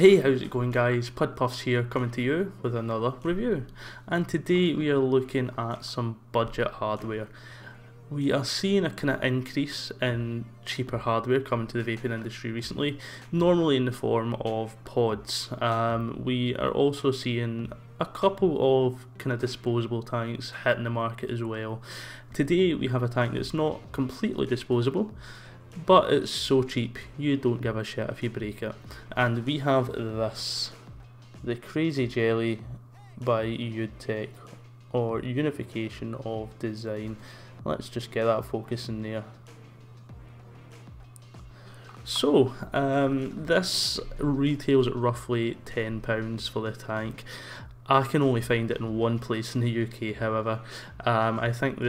Hey, how's it going guys? Puffs here coming to you with another review, and today we are looking at some budget hardware. We are seeing a kind of increase in cheaper hardware coming to the vaping industry recently, normally in the form of pods. We are also seeing a couple of kind of disposable tanks hitting the market as well. Today we have a tank that's not completely disposable, but it's so cheap you don't give a shit if you break it. And we have this, the Crazy Jelly by Youde, or Unification of Design. Let's just get that focus in there. So this retails at roughly £10 for the tank. I can only find it in one place in the UK, however. I think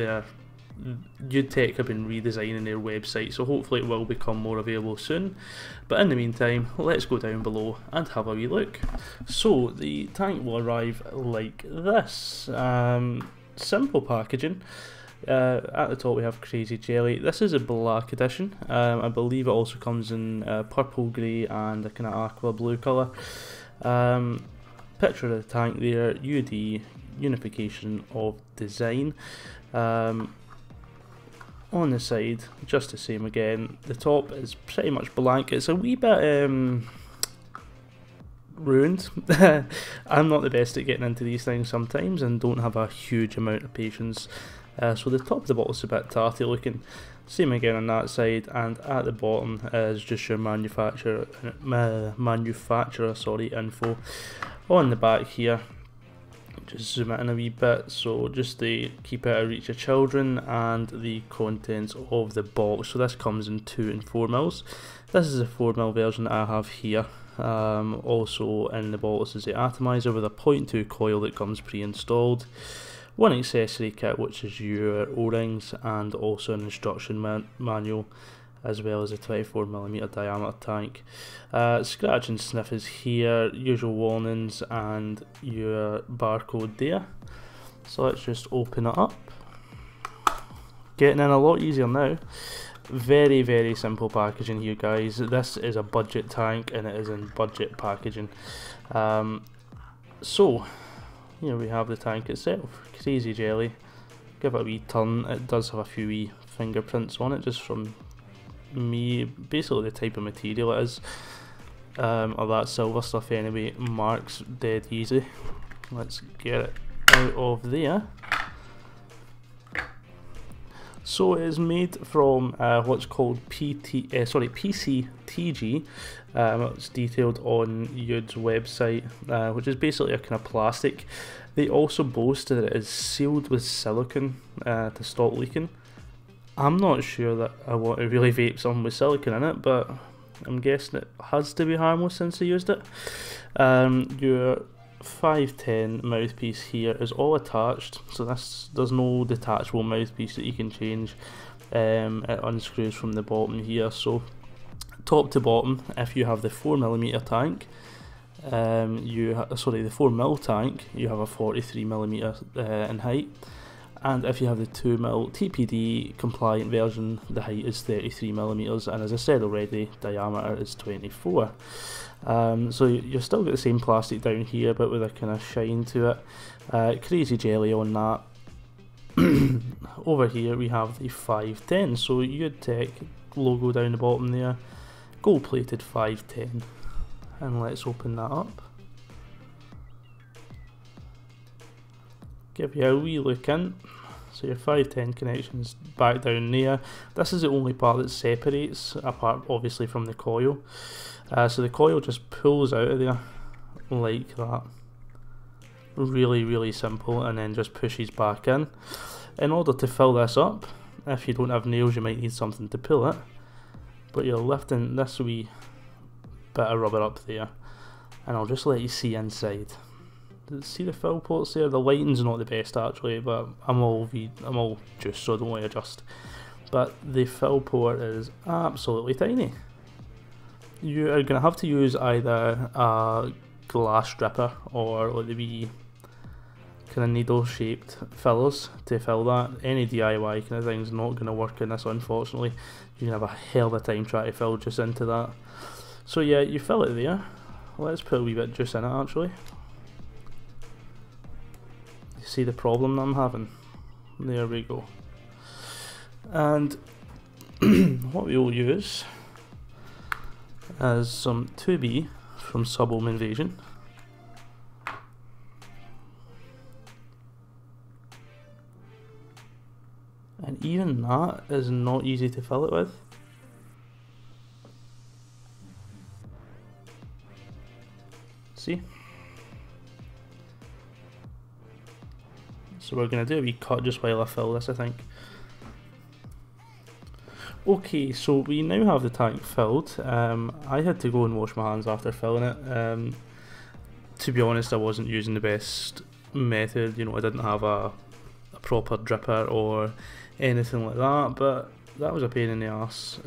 Youde have been redesigning their website, so hopefully it will become more available soon. But in the meantime, let's go down below and have a wee look. So the tank will arrive like this. Simple packaging. At the top we have Crazy Jelly. This is a black edition. I believe it also comes in purple, grey and a kind of aqua blue colour. Picture of the tank there, Youde, Unification of Design. On the side, just the same again. The top is pretty much blank. It's a wee bit ruined. I'm not the best at getting into these things sometimes and don't have a huge amount of patience. So the top of the bottle is a bit tarty looking. Same again on that side, and at the bottom is just your manufacturer info. On the back here, just zoom it in a wee bit, so just to keep it out of reach of children, and the contents of the box. So this comes in 2 and 4 mils. This is a 4 mil version that I have here. Also in the box is the atomiser with a 0.2 coil that comes pre-installed. One accessory kit, which is your O-rings, and also an instruction manual, as well as a 24mm diameter tank. Scratch and sniff is here, usual warnings and your barcode there. So let's just open it up. Getting in a lot easier now. Very simple packaging here guys. This is a budget tank and it is in budget packaging. So here we have the tank itself. Crazy Jelly. Give it a wee turn. It does have a few wee fingerprints on it just from me. Basically the type of material it is, or that silver stuff anyway, marks dead easy. Let's get it out of there. So it is made from what's called PCTG. It's detailed on Youde's website, which is basically a kind of plastic. They also boast that it is sealed with silicone to stop leaking. I'm not sure that I want to really vape something with silicone in it, but I'm guessing it has to be harmless since I used it. Your 510 mouthpiece here is all attached, so there's no detachable mouthpiece that you can change. It unscrews from the bottom here, so top to bottom, if you have the 4mm tank, the 4mm tank, you have a 43mm in height. And if you have the 2mm TPD compliant version, the height is 33mm, and as I said already, diameter is 24. So you've still got the same plastic down here, but with a kind of shine to it. Crazy Jelly on that. Over here we have the 510, so Youde logo down the bottom there, gold plated 510. And let's open that up. Give you a wee look in. So your 510 connections back down there. This is the only part that separates, apart obviously from the coil. So the coil just pulls out of there like that. Really simple, and then just pushes back in. In order to fill this up, if you don't have nails you might need something to pull it, but you're lifting this wee bit of rubber up there, and I'll just let you see inside. See the fill ports there? The lighting's not the best actually, but I'm all juice, so I don't want to adjust. But the fill port is absolutely tiny. You are going to have to use either a glass stripper or like the wee kind of needle shaped fillers to fill that. Any DIY kind of thing is not going to work in this, unfortunately. You can have a hell of a time trying to fill just into that. So yeah, you fill it there. let's put a wee bit of juice in it actually. You see the problem that I'm having? There we go. And what we'll use is some 2B from Sub-Ohm Invasion. And even that is not easy to fill it with. See? So we're going to do a wee cut just while I fill this, I think. Okay, so we now have the tank filled. I had to go and wash my hands after filling it. To be honest, I wasn't using the best method. You know, I didn't have a proper dripper or anything like that, but that was a pain in the ass.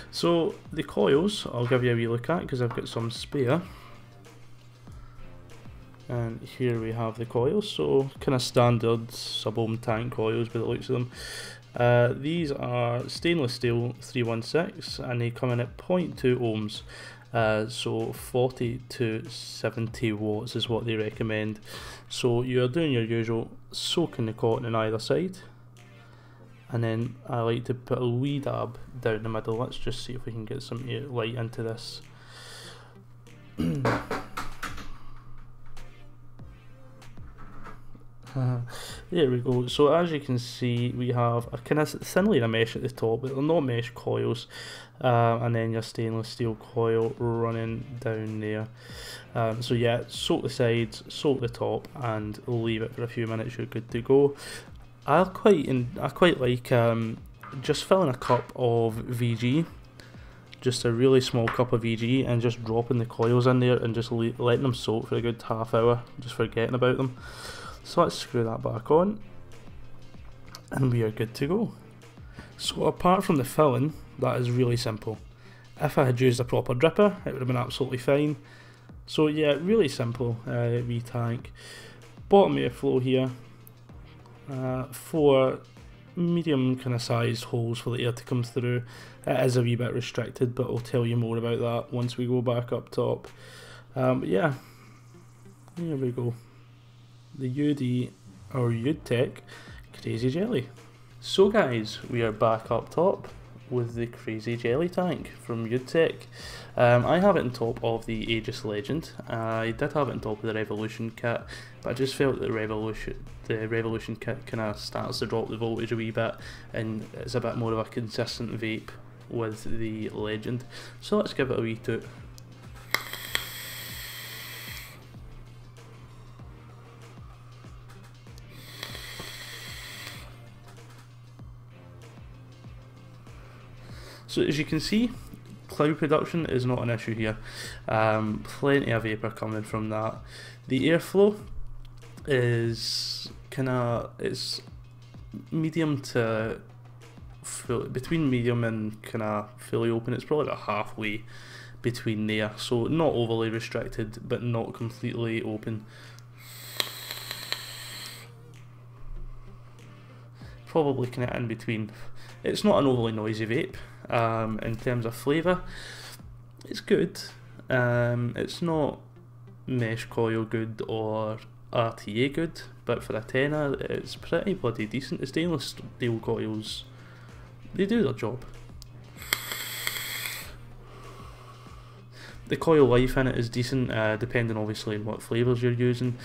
So the coils, I'll give you a wee look at because I've got some spare. And here we have the coils, so kind of standard sub-ohm tank coils by the looks of them. These are stainless steel 316 and they come in at 0.2 ohms, so 40 to 70 watts is what they recommend. So you're doing your usual soaking the cotton on either side, and then I like to put a wee dab down the middle. Let's just see if we can get some light into this. There we go. So as you can see, we have a kind of thin layer of mesh at the top, but they're not mesh coils, and then your stainless steel coil running down there. So yeah, soak the sides, soak the top, and leave it for a few minutes. You're good to go. I quite like just filling a cup of VG, just a really small cup of VG, and just dropping the coils in there and just letting them soak for a good half hour, just forgetting about them. So let's screw that back on and we are good to go. So apart from the filling, that is really simple. If I had used a proper dripper, it would have been absolutely fine. So yeah, really simple wee tank. Bottom airflow here, 4 medium kind of sized holes for the air to come through. It is a wee bit restricted, but I'll tell you more about that once we go back up top. But yeah, here we go. The Youde or Youde Crazy Jelly. So guys, we are back up top with the Crazy Jelly tank from Youde. I have it on top of the Aegis Legend. I did have it on top of the Revolution kit, but I just felt that the Revolution kit kind of starts to drop the voltage a wee bit, and it's a bit more of a consistent vape with the Legend. So let's give it a wee toot. So as you can see, cloud production is not an issue here. Plenty of vapour coming from that. The airflow is it's medium to full, between medium and kind of fully open. It's probably about halfway between there, so not overly restricted but not completely open. Probably kind of in between. It's not an overly noisy vape. In terms of flavour, it's good. It's not mesh coil good or RTA good, but for a tenner it's pretty bloody decent. The stainless steel coils, they do their job. The coil life in it is decent, depending obviously on what flavours you're using.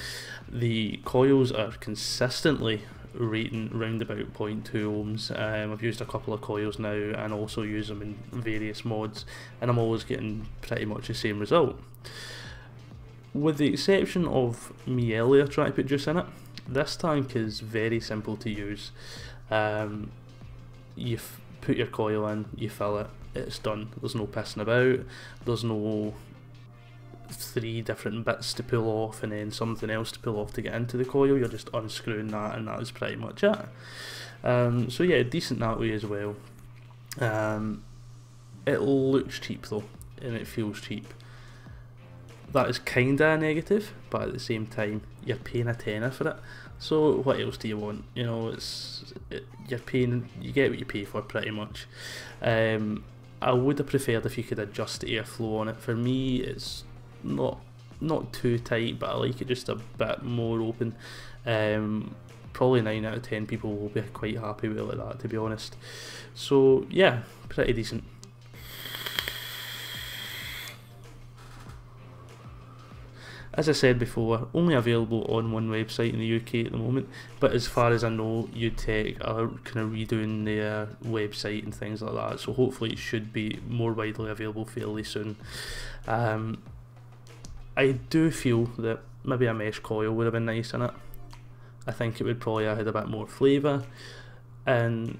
The coils are consistently rating round about 0.2 ohms. I've used a couple of coils now and also use them in various mods, and I'm always getting pretty much the same result. With the exception of me earlier trying to put juice in it, this tank is very simple to use. You put your coil in, you fill it, it's done. There's no pissing about, there's no 3 different bits to pull off and then something else to pull off to get into the coil. You're just unscrewing that and that is pretty much it. So yeah, decent that way as well. It looks cheap though, and it feels cheap. That is kinda a negative, but at the same time you're paying a tenner for it, so what else do you want? You know, you're paying, you get what you pay for pretty much. I would have preferred if you could adjust the airflow on it. For me, it's not too tight, but I like it just a bit more open. Probably 9 out of 10 people will be quite happy with it like that, to be honest. So yeah, pretty decent. As I said before, only available on one website in the UK at the moment, but as far as I know, Youde are kind of redoing their website and things like that, so hopefully it should be more widely available fairly soon. I do feel that maybe a mesh coil would have been nice in it. I think it would probably have had a bit more flavour, and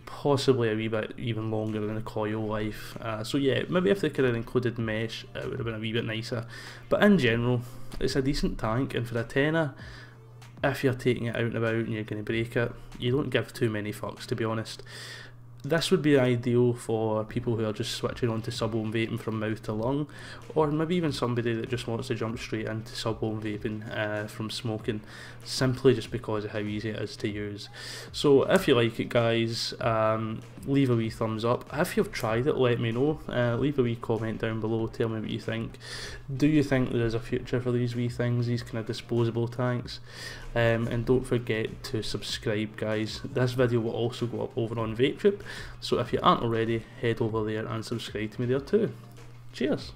possibly a wee bit even longer than the coil life. So yeah, maybe if they could have included mesh, it would have been a wee bit nicer. But in general, it's a decent tank, and for a tenner, if you're taking it out and about and you're going to break it, you don't give too many fucks, to be honest. This would be ideal for people who are just switching on to sub-ohm vaping from mouth to lung, or maybe even somebody that just wants to jump straight into sub-ohm vaping from smoking, simply just because of how easy it is to use. So if you like it, guys, leave a wee thumbs up. If you've tried it, let me know. Leave a wee comment down below, tell me what you think. Do you think there is a future for these wee things, these kind of disposable tanks? And don't forget to subscribe, guys. This video will also go up over on VapeTube, so if you aren't already, head over there and subscribe to me there too. Cheers!